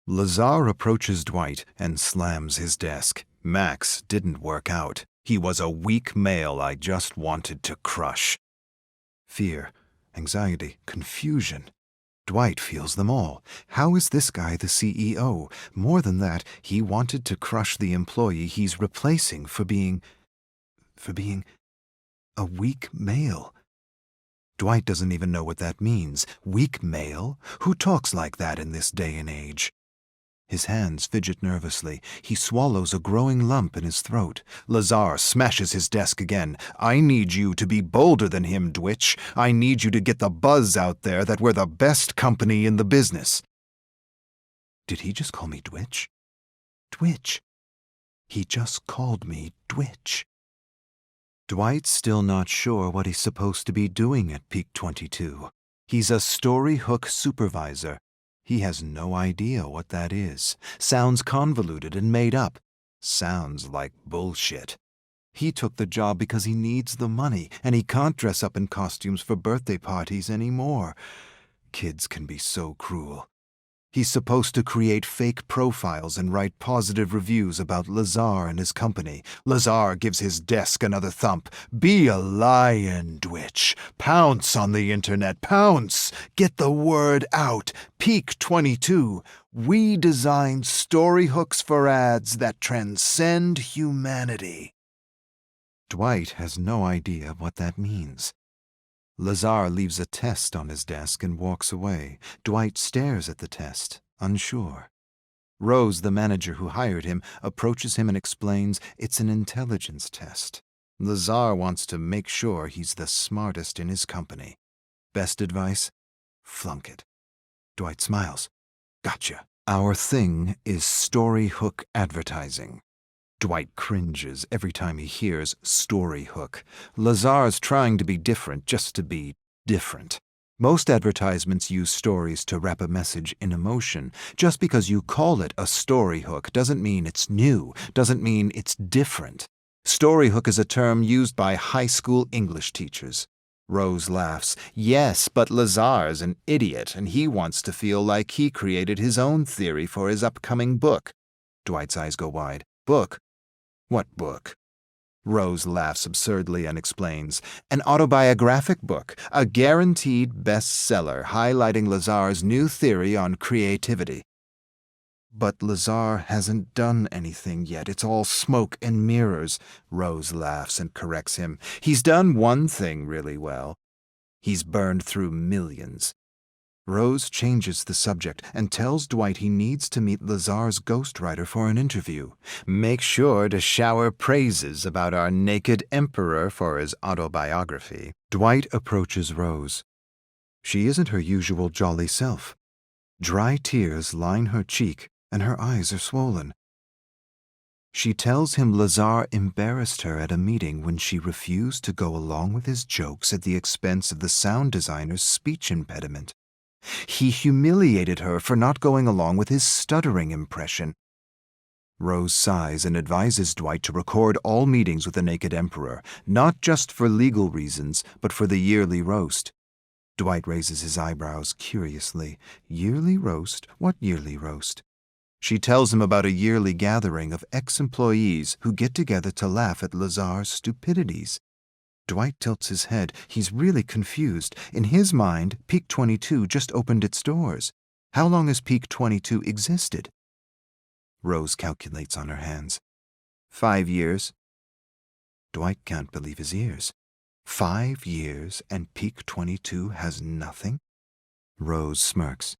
Lazar approaches Dwight and slams his desk. Max didn't work out. He was a weak male I just wanted to crush. Fear, anxiety, confusion. Dwight feels them all. How is this guy the CEO? More than that, he wanted to crush the employee he's replacing for being a weak male. Dwight doesn't even know what that means. Weak male? Who talks like that in this day and age? His hands fidget nervously. He swallows a growing lump in his throat. Lazar smashes his desk again. I need you to be bolder than him, Dwitch. I need you to get the buzz out there that we're the best company in the business. Did he just call me Dwitch? Dwitch. He just called me Dwitch. Dwight's still not sure what he's supposed to be doing at Peak 22. He's a story hook supervisor. He has no idea what that is. Sounds convoluted and made up. Sounds like bullshit. He took the job because he needs the money, and he can't dress up in costumes for birthday parties anymore. Kids can be so cruel. He's supposed to create fake profiles and write positive reviews about Lazar and his company. Lazar gives his desk another thump. Be a lion, Dwitch. Pounce on the internet. Pounce. Get the word out. Peak 22. We design story hooks for ads that transcend humanity. Dwight has no idea what that means. Lazar leaves a test on his desk and walks away. Dwight stares at the test, unsure. Rose, the manager who hired him, approaches him and explains it's an intelligence test. Lazar wants to make sure he's the smartest in his company. Best advice? Flunk it. Dwight smiles. Gotcha. Our thing is story hook advertising. Dwight cringes every time he hears story hook. Lazar's trying to be different just to be different. Most advertisements use stories to wrap a message in emotion. Just because you call it a story hook doesn't mean it's new, doesn't mean it's different. Story hook is a term used by high school English teachers. Rose laughs. Yes, but Lazar's an idiot, and he wants to feel like he created his own theory for his upcoming book. Dwight's eyes go wide. Book? What book? Rose laughs absurdly and explains. An autobiographic book, a guaranteed bestseller highlighting Lazar's new theory on creativity. But Lazar hasn't done anything yet. It's all smoke and mirrors. Rose laughs and corrects him. He's done one thing really well. He's burned through millions. Rose changes the subject and tells Dwight he needs to meet Lazar's ghostwriter for an interview. Make sure to shower praises about our naked emperor for his autobiography. Dwight approaches Rose. She isn't her usual jolly self. Dry tears line her cheek and her eyes are swollen. She tells him Lazar embarrassed her at a meeting when she refused to go along with his jokes at the expense of the sound designer's speech impediment. He humiliated her for not going along with his stuttering impression. Rose sighs and advises Dwight to record all meetings with the Naked Emperor, not just for legal reasons, but for the yearly roast. Dwight raises his eyebrows curiously. Yearly roast? What yearly roast? She tells him about a yearly gathering of ex-employees who get together to laugh at Lazar's stupidities. Dwight tilts his head. He's really confused. In his mind, Peak 22 just opened its doors. How long has Peak 22 existed? Rose calculates on her hands. 5 years. Dwight can't believe his ears. 5 years and Peak 22 has nothing? Rose smirks.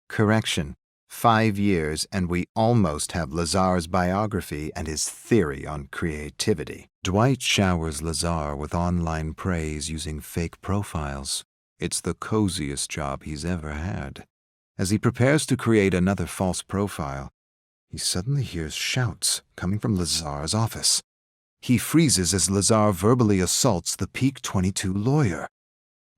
Correction. 5 years and we almost have Lazar's biography and his theory on creativity. Dwight showers Lazar with online praise using fake profiles. It's the coziest job he's ever had. As he prepares to create another false profile, he suddenly hears shouts coming from Lazar's office. He freezes as Lazar verbally assaults the Peak 22 lawyer.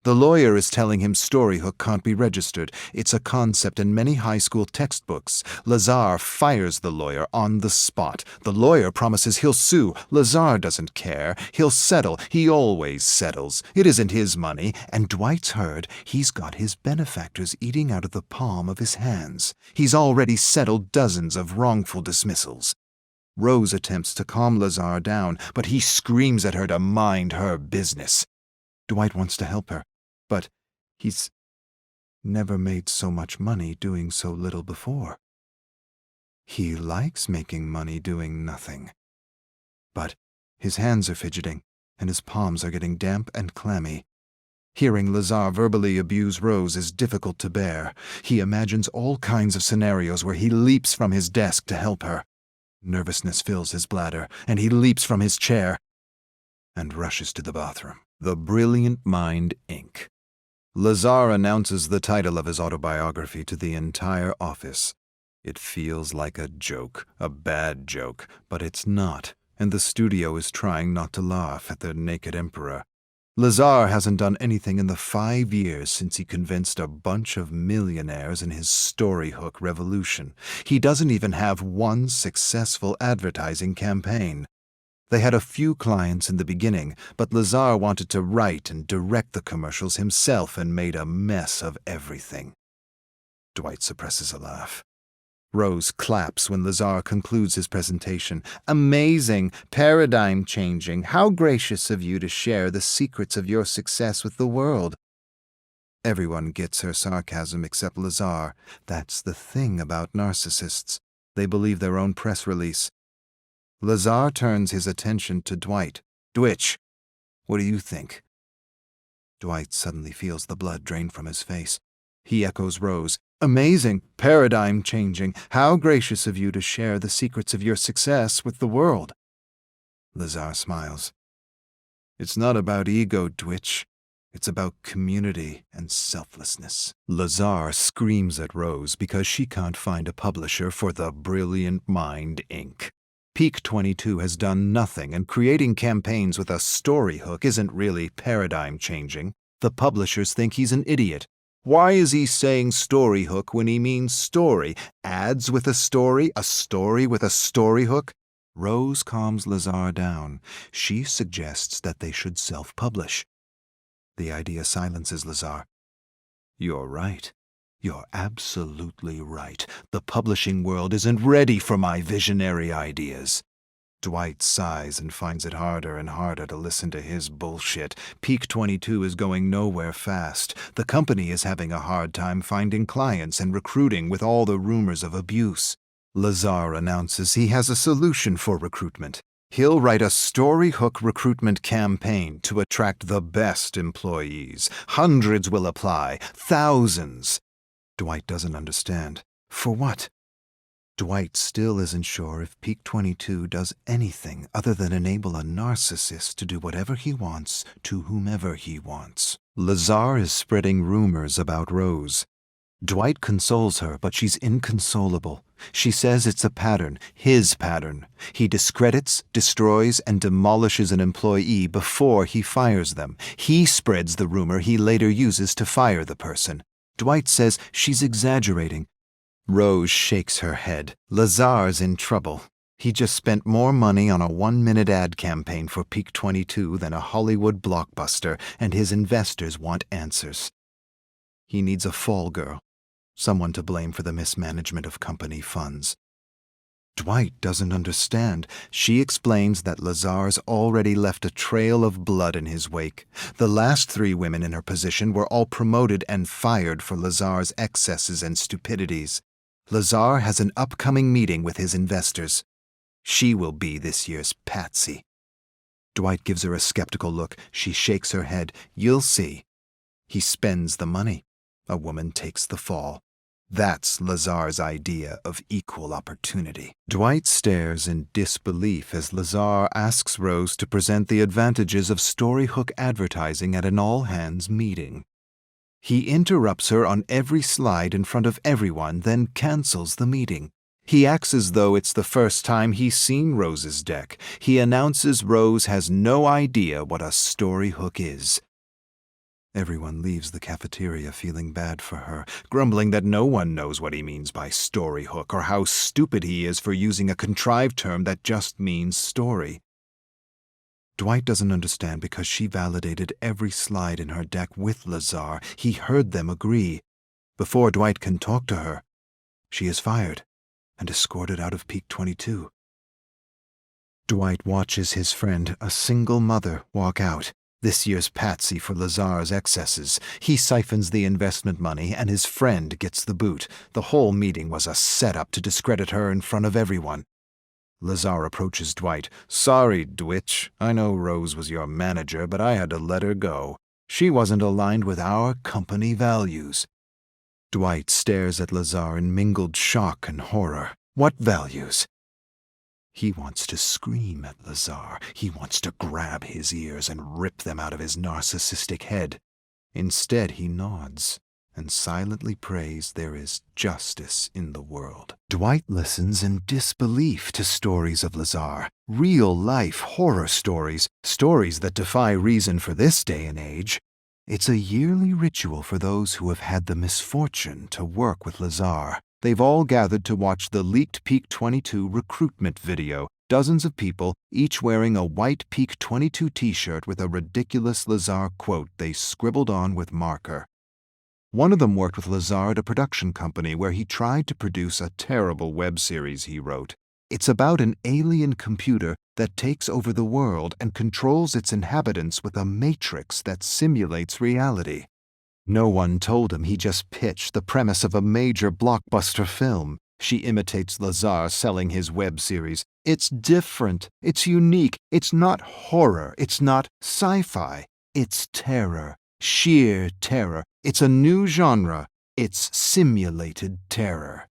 The lawyer is telling him Storyhook can't be registered. It's a concept in many high school textbooks. Lazar fires the lawyer on the spot. The lawyer promises he'll sue. Lazar doesn't care. He'll settle. He always settles. It isn't his money. And Dwight's heard he's got his benefactors eating out of the palm of his hands. He's already settled dozens of wrongful dismissals. Rose attempts to calm Lazar down, but he screams at her to mind her business. Dwight wants to help her, but he's never made so much money doing so little before. He likes making money doing nothing. But his hands are fidgeting, and his palms are getting damp and clammy. Hearing Lazar verbally abuse Rose is difficult to bear. He imagines all kinds of scenarios where he leaps from his desk to help her. Nervousness fills his bladder, and he leaps from his chair and rushes to the bathroom. The Brilliant Mind, Inc. Lazar announces the title of his autobiography to the entire office. It feels like a joke, a bad joke, but it's not, and the studio is trying not to laugh at the naked emperor. Lazar hasn't done anything in the 5 years since he convinced a bunch of millionaires in his Storyhook revolution. He doesn't even have one successful advertising campaign. They had a few clients in the beginning, but Lazar wanted to write and direct the commercials himself and made a mess of everything. Dwight suppresses a laugh. Rose claps when Lazar concludes his presentation. Amazing, paradigm-changing. How gracious of you to share the secrets of your success with the world. Everyone gets her sarcasm except Lazar. That's the thing about narcissists. They believe their own press release. Lazar turns his attention to Dwight. Dwitch, what do you think? Dwight suddenly feels the blood drain from his face. He echoes Rose. Amazing, paradigm-changing. How gracious of you to share the secrets of your success with the world. Lazar smiles. It's not about ego, Dwitch. It's about community and selflessness. Lazar screams at Rose because she can't find a publisher for The Brilliant Mind, Inc. Peak 22 has done nothing, and creating campaigns with a Storyhook isn't really paradigm-changing. The publishers think he's an idiot. Why is he saying Storyhook when he means story? Ads with a story with a Storyhook? Rose calms Lazar down. She suggests that they should self-publish. The idea silences Lazar. You're right. You're absolutely right. The publishing world isn't ready for my visionary ideas. Dwight sighs and finds it harder and harder to listen to his bullshit. Peak 22 is going nowhere fast. The company is having a hard time finding clients and recruiting with all the rumors of abuse. Lazar announces he has a solution for recruitment. He'll write a Storyhook recruitment campaign to attract the best employees. Hundreds will apply. Thousands. Dwight doesn't understand. For what? Dwight still isn't sure if Peak 22 does anything other than enable a narcissist to do whatever he wants to whomever he wants. Lazar is spreading rumors about Rose. Dwight consoles her, but she's inconsolable. She says it's a pattern, his pattern. He discredits, destroys, and demolishes an employee before he fires them. He spreads the rumor he later uses to fire the person. Dwight says she's exaggerating. Rose shakes her head. Lazar's in trouble. He just spent more money on a 1-minute ad campaign for Peak 22 than a Hollywood blockbuster, and his investors want answers. He needs a fall girl, someone to blame for the mismanagement of company funds. Dwight doesn't understand. She explains that Lazar's already left a trail of blood in his wake. The last 3 women in her position were all promoted and fired for Lazar's excesses and stupidities. Lazar has an upcoming meeting with his investors. She will be this year's patsy. Dwight gives her a skeptical look. She shakes her head. You'll see. He spends the money. A woman takes the fall. That's Lazar's idea of equal opportunity. Dwight stares in disbelief as Lazar asks Rose to present the advantages of Storyhook advertising at an all-hands meeting. He interrupts her on every slide in front of everyone, then cancels the meeting. He acts as though it's the first time he's seen Rose's deck. He announces Rose has no idea what a Storyhook is. Everyone leaves the cafeteria feeling bad for her, grumbling that no one knows what he means by story hook or how stupid he is for using a contrived term that just means story. Dwight doesn't understand because she validated every slide in her deck with Lazar. He heard them agree. Before Dwight can talk to her, she is fired and escorted out of Peak 22. Dwight watches his friend, a single mother, walk out. This year's patsy for Lazar's excesses. He siphons the investment money, and his friend gets the boot. The whole meeting was a setup to discredit her in front of everyone. Lazar approaches Dwight. "Sorry, Dwitch. I know Rose was your manager, but I had to let her go. She wasn't aligned with our company values." Dwight stares at Lazar in mingled shock and horror. What values? He wants to scream at Lazar. He wants to grab his ears and rip them out of his narcissistic head. Instead, he nods and silently prays there is justice in the world. Dwight listens in disbelief to stories of Lazar, real-life horror stories, stories that defy reason for this day and age. It's a yearly ritual for those who have had the misfortune to work with Lazar. They've all gathered to watch the leaked Peak 22 recruitment video. Dozens of people, each wearing a white Peak 22 t-shirt with a ridiculous Lazar quote they scribbled on with marker. One of them worked with Lazar at a production company where he tried to produce a terrible web series he wrote. It's about an alien computer that takes over the world and controls its inhabitants with a matrix that simulates reality. No one told him he just pitched the premise of a major blockbuster film. She imitates Lazar selling his web series. It's different. It's unique. It's not horror. It's not sci-fi. It's terror. Sheer terror. It's a new genre. It's simulated terror.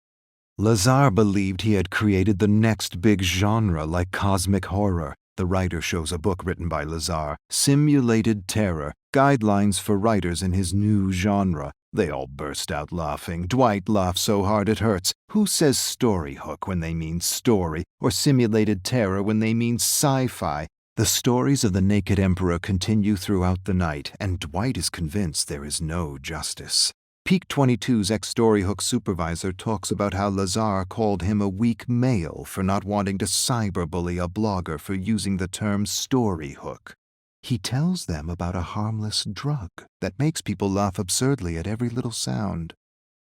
Lazar believed he had created the next big genre like cosmic horror. The writer shows a book written by Lazar, Simulated Terror, Guidelines for Writers in His New Genre. They all burst out laughing. Dwight laughs so hard it hurts. Who says story hook when they mean story, or simulated terror when they mean sci-fi? The stories of the Naked Emperor continue throughout the night, and Dwight is convinced there is no justice. Peak 22's ex-story hook supervisor talks about how Lazar called him a weak male for not wanting to cyberbully a blogger for using the term story hook. He tells them about a harmless drug that makes people laugh absurdly at every little sound.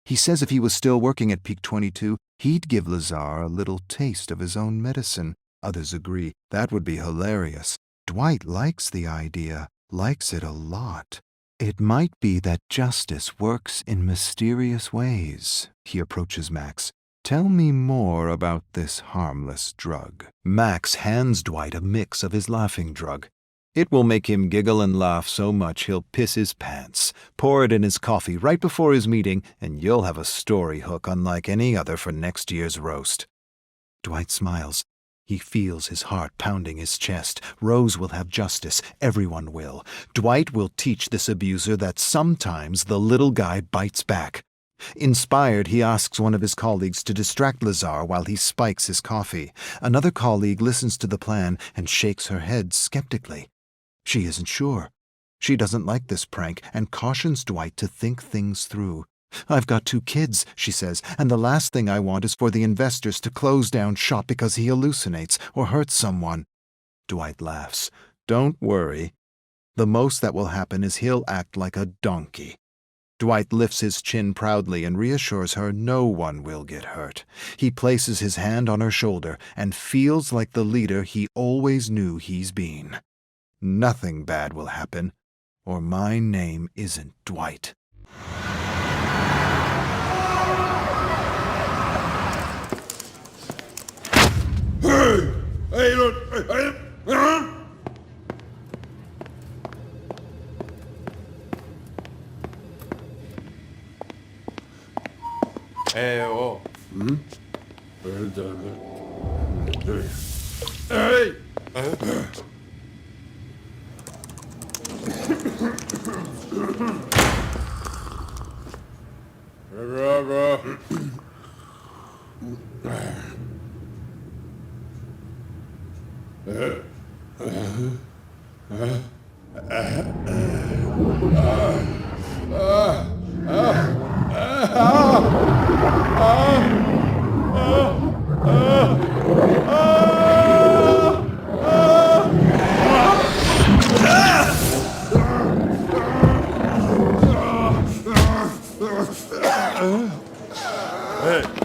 He says if he was still working at Peak 22, he'd give Lazar a little taste of his own medicine. Others agree. That would be hilarious. Dwight likes the idea, likes it a lot. It might be that justice works in mysterious ways. He approaches Max. Tell me more about this harmless drug. Max hands Dwight a mix of his laughing drug. It will make him giggle and laugh so much he'll piss his pants. Pour it in his coffee right before his meeting, and you'll have a story hook unlike any other for next year's roast. Dwight smiles. He feels his heart pounding his chest. Rose will have justice. Everyone will. Dwight will teach this abuser that sometimes the little guy bites back. Inspired, he asks one of his colleagues to distract Lazar while he spikes his coffee. Another colleague listens to the plan and shakes her head skeptically. She isn't sure. She doesn't like this prank and cautions Dwight to think things through. "I've got 2 kids," she says, "and the last thing I want is for the investors to close down shop because he hallucinates or hurts someone." Dwight laughs. "Don't worry. The most that will happen is he'll act like a donkey." Dwight lifts his chin proudly and reassures her no one will get hurt. He places his hand on her shoulder and feels like the leader he always knew he's been. "Nothing bad will happen, or my name isn't Dwight." Hey, look! Hey, oh. Hey. Hey,